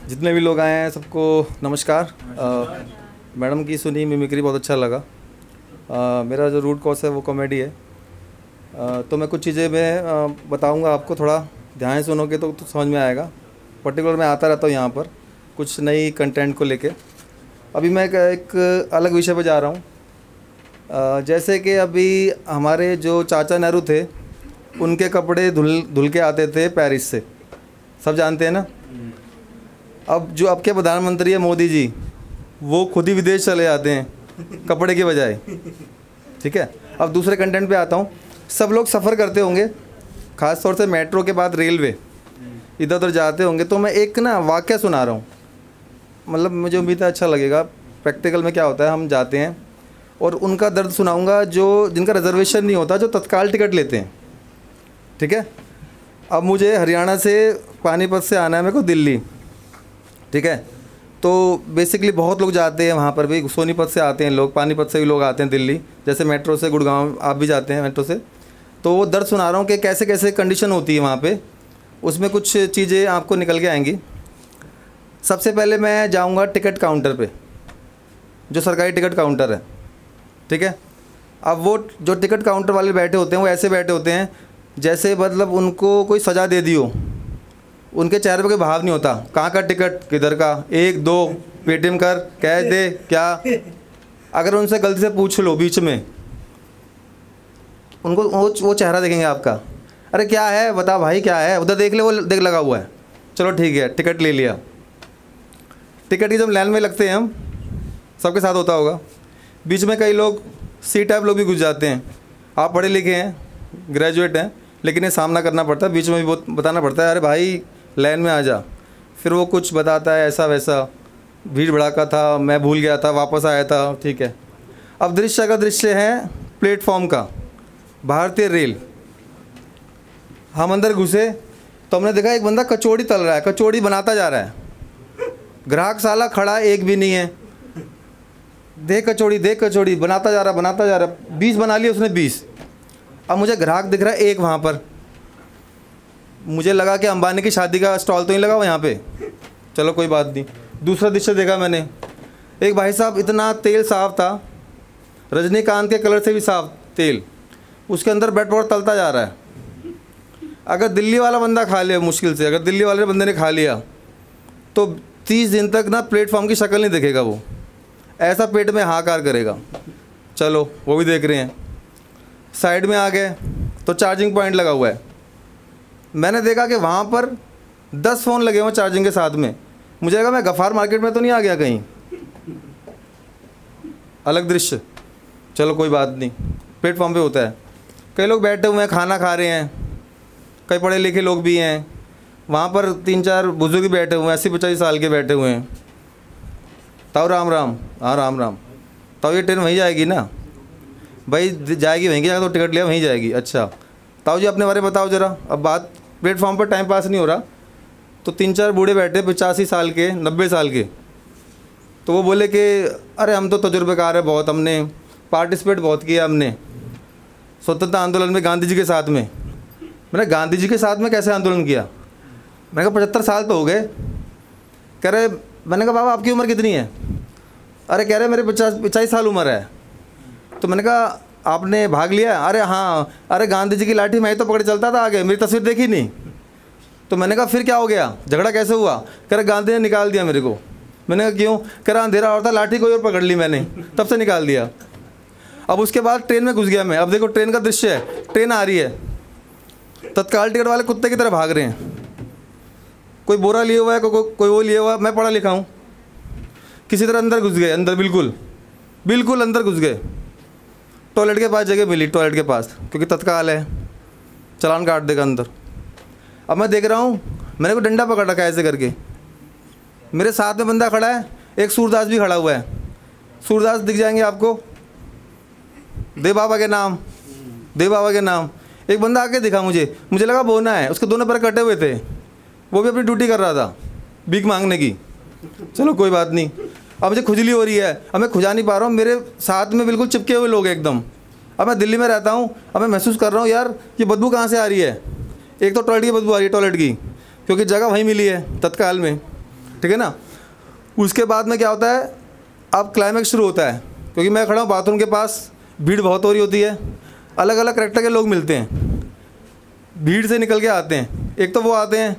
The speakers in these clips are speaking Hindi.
जितने भी लोग आए हैं सबको नमस्कार। मैडम की सुनी मिमिक्री बहुत अच्छा लगा। मेरा जो रूट कॉज है वो कॉमेडी है। तो मैं कुछ चीज़ें मैं बताऊंगा आपको, थोड़ा ध्यान से सुनोगे तो समझ में आएगा। पर्टिकुलर मैं आता रहता हूँ यहाँ पर कुछ नई कंटेंट को लेके। अभी मैं एक अलग विषय पर जा रहा हूँ। जैसे कि अभी हमारे जो चाचा नेहरू थे उनके कपड़े धुल के आते थे पेरिस से, सब जानते हैं ना। अब जो अब के प्रधानमंत्री है मोदी जी, वो खुद ही विदेश चले जाते हैं कपड़े के बजाय। ठीक है, अब दूसरे कंटेंट पे आता हूँ। सब लोग सफ़र करते होंगे, ख़ास तौर से मेट्रो के बाद रेलवे, इधर उधर जाते होंगे। तो मैं एक ना वाक़या सुना रहा हूँ, मतलब मुझे उम्मीद है अच्छा लगेगा। प्रैक्टिकल में क्या होता है, हम जाते हैं और उनका दर्द सुनाऊंगा जो जिनका रिजर्वेशन नहीं होता, जो तत्काल टिकट लेते हैं। ठीक है, अब मुझे हरियाणा से पानीपत से आना है मेरे को दिल्ली। ठीक है, तो बेसिकली बहुत लोग जाते हैं वहाँ पर भी, सोनीपत से आते हैं लोग, पानीपत से भी लोग आते हैं दिल्ली, जैसे मेट्रो से गुड़गांव आप भी जाते हैं मेट्रो से। तो वो दर्द सुना रहा हूँ कि कैसे कैसे कंडीशन होती है वहाँ पे। उसमें कुछ चीज़ें आपको निकल के आएंगी। सबसे पहले मैं जाऊँगा टिकट काउंटर पे, जो सरकारी टिकट काउंटर है। ठीक है, अब वो जो टिकट काउंटर वाले बैठे होते हैं वो ऐसे बैठे होते हैं जैसे मतलब उनको कोई सज़ा दे दी हो। उनके चेहरे पे कोई भाव नहीं होता। कहाँ का टिकट, किधर का, 1 2 पेटीएम कर, कैश दे क्या। अगर उनसे गलती से पूछ लो बीच में, उनको वो चेहरा देखेंगे आपका, अरे क्या है बता भाई क्या है, उधर देख ले, वो देख लगा हुआ है, चलो ठीक है टिकट ले लिया। टिकट की जब लाइन में लगते हैं हम, सबके साथ होता होगा, बीच में कई लोग सी टाइप लोग भी घुस जाते हैं। आप पढ़े लिखे हैं, ग्रेजुएट हैं, लेकिन ये सामना करना पड़ता है, बीच में भी बहुत बताना पड़ता है, अरे भाई लाइन में आ जा। फिर वो कुछ बताता है ऐसा वैसा, भीड़ भड़ाका था, मैं भूल गया था, वापस आया था। ठीक है, अब दृश्य का दृश्य है प्लेटफॉर्म का, भारतीय रेल। हम अंदर घुसे तो हमने देखा एक बंदा कचौड़ी तल रहा है, कचौड़ी बनाता जा रहा है। ग्राहक साला खड़ा एक भी नहीं है, देख कचौड़ी बनाता जा रहा 20 बना लिया उसने 20। अब मुझे ग्राहक दिख रहा है एक वहाँ पर, मुझे लगा कि अंबानी की शादी का स्टॉल तो नहीं लगा हुआ यहाँ पे, चलो कोई बात नहीं। दूसरा दृश्य देखा मैंने, एक भाई साहब, इतना तेल साफ़ था, रजनीकांत के कलर से भी साफ तेल, उसके अंदर बैट बॉल तलता जा रहा है। अगर दिल्ली वाला बंदा खा लिया, मुश्किल से अगर दिल्ली वाले बंदे ने खा लिया तो 30 दिन तक ना प्लेटफॉर्म की शक्ल नहीं देखेगा, वो ऐसा पेट में हाहाकार करेगा। चलो वो भी देख रहे हैं। साइड में आ गए तो चार्जिंग पॉइंट लगा हुआ है। मैंने देखा कि वहाँ पर 10 फ़ोन लगे हुए चार्जिंग के साथ में। मुझे लगा मैं गफ़ार मार्केट में तो नहीं आ गया कहीं, अलग दृश्य। चलो कोई बात नहीं, प्लेटफॉर्म पे होता है। कई लोग बैठे हुए हैं, खाना खा रहे हैं, कई पढ़े लिखे लोग भी हैं वहाँ पर। 3-4 बुजुर्ग बैठे हुए हैं, 80-85 साल के बैठे हुए हैं। ताऊ राम राम, हाँ राम राम। ताऊ ये ट्रेन वहीं जाएगी ना भाई, जाएगी वहीं की जगह, तो टिकट लिया वहीं जाएगी। अच्छा ताऊ जी अपने बारे में बताओ ज़रा। अब बात प्लेटफॉर्म पर टाइम पास नहीं हो रहा, तो 3-4 बूढ़े बैठे 85 साल के, 90 साल के। तो वो बोले कि अरे हम तो तजुर्बेकार है बहुत, हमने पार्टिसिपेट बहुत किया, हमने स्वतंत्रता आंदोलन में गांधी जी के साथ में। मैंने गांधी जी के साथ में कैसे आंदोलन किया? मैंने कहा 75 साल तो हो गए। कह रहे, मैंने कहा बाबा आपकी उम्र कितनी है? अरे कह रहे मेरे 85 साल उम्र है। तो मैंने कहा आपने भाग लिया? अरे हाँ, अरे गांधी जी की लाठी मैं ही तो पकड़े चलता था आगे, मेरी तस्वीर देखी नहीं। तो मैंने कहा फिर क्या हो गया, झगड़ा कैसे हुआ? कह रहे गांधी ने निकाल दिया मेरे को। मैंने कहा क्यों? कह रहा अंधेरा और था, लाठी कोई और पकड़ ली मैंने, तब से निकाल दिया। अब उसके बाद ट्रेन में घुस गया मैं। अब देखो ट्रेन का दृश्य है, ट्रेन आ रही है, तत्काल टिकट वाले कुत्ते की तरह भाग रहे हैं। कोई बोरा लिए हुआ है, कोई वो लिए हुआ है। मैं पढ़ा लिखा हूँ, किसी तरह अंदर घुस गए, अंदर बिल्कुल अंदर घुस गए। टॉयलेट के पास जगह मिली, टॉयलेट के पास, क्योंकि तत्काल है, चालान काट देगा अंदर। अब मैं देख रहा हूँ, मैंने को डंडा पकड़ रखा है ऐसे करके। मेरे साथ में बंदा खड़ा है, एक सूरदास भी खड़ा हुआ है। सूरदास दिख जाएंगे आपको, देव बाबा के नाम, देव बाबा के नाम। एक बंदा आके दिखा मुझे लगा बोना है, उसके दोनों पैर कटे हुए थे, वो भी अपनी ड्यूटी कर रहा था भीख मांगने की। चलो कोई बात नहीं। अब मुझे खुजली हो रही है, अब मैं खुजा नहीं पा रहा हूँ, मेरे साथ में बिल्कुल चिपके हुए लोग एकदम। अब मैं दिल्ली में रहता हूँ, अब मैं महसूस कर रहा हूँ यार ये बदबू कहाँ से आ रही है। एक तो टॉयलेट की बदबू आ रही है, टॉयलेट की, क्योंकि जगह वहीं मिली है तत्काल में, ठीक है ना। उसके बाद में क्या होता है, अब क्लाइमैक्स शुरू होता है, क्योंकि मैं खड़ा हूँ बाथरूम के पास, भीड़ बहुत हो रही होती है, अलग अलग करेक्टर के लोग मिलते हैं, भीड़ से निकल के आते हैं। एक तो वो आते हैं,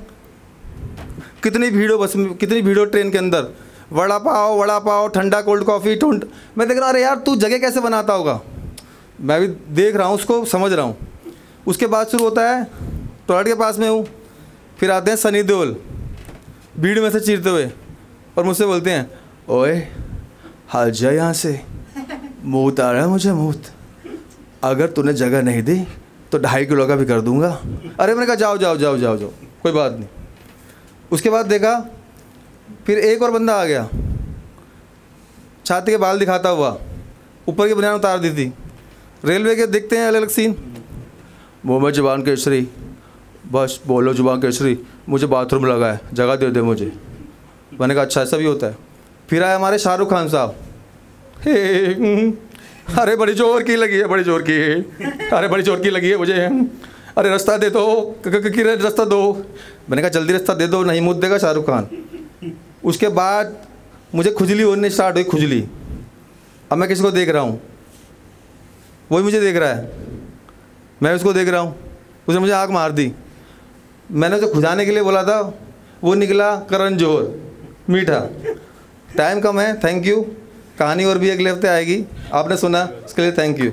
कितनी भीड़ हो बस में, कितनी भीड़ हो ट्रेन के अंदर, वड़ा पाव, ठंडा कोल्ड कॉफ़ी, मैं देख रहा हूँ अरे यार तू जगह कैसे बनाता होगा, मैं भी देख रहा हूँ उसको, समझ रहा हूँ। उसके बाद शुरू होता है, टॉयलेट के पास में हूँ, फिर आते हैं सनी देओल भीड़ में से चीरते हुए और मुझसे बोलते हैं, ओए हट जा यहाँ से, मूत आ रहा है मुझे, मूत, अगर तूने जगह नहीं दी तो 2.5 किलो का भी कर दूंगा। अरे मैंने कहा जाओ जाओ जाओ जाओ जाओ, कोई बात नहीं। उसके बाद देखा, फिर एक और बंदा आ गया, छाती के बाल दिखाता हुआ, ऊपर की बनियान उतार दी थी। रेलवे के देखते हैं अलग अलग सीन, मुँह में जुबान केसरी, बस बोलो जुबान केसरी, मुझे बाथरूम लगा है, जगह दे दे मुझे। मैंने कहा अच्छा ऐसा भी होता है। फिर आए हमारे शाहरुख खान साहब, अरे बड़ी जोर की लगी है, बड़ी जोर की, अरे बड़ी जोर की लगी है मुझे, अरे रास्ता दे दो, रास्ता दो। मैंने कहा जल्दी रास्ता दे दो, नहीं मुँह देगा शाहरुख खान। उसके बाद मुझे खुजली होने स्टार्ट हुई, खुजली। अब मैं किसी को देख रहा हूँ, वही मुझे देख रहा है, मैं उसको देख रहा हूँ, उसने मुझे आँख मार दी। मैंने उसे खुजाने के लिए बोला था, वो निकला करण जौहर, मीठा। टाइम कम है, थैंक यू। कहानी और भी अगले हफ्ते आएगी, आपने सुना, इसके लिए थैंक यू।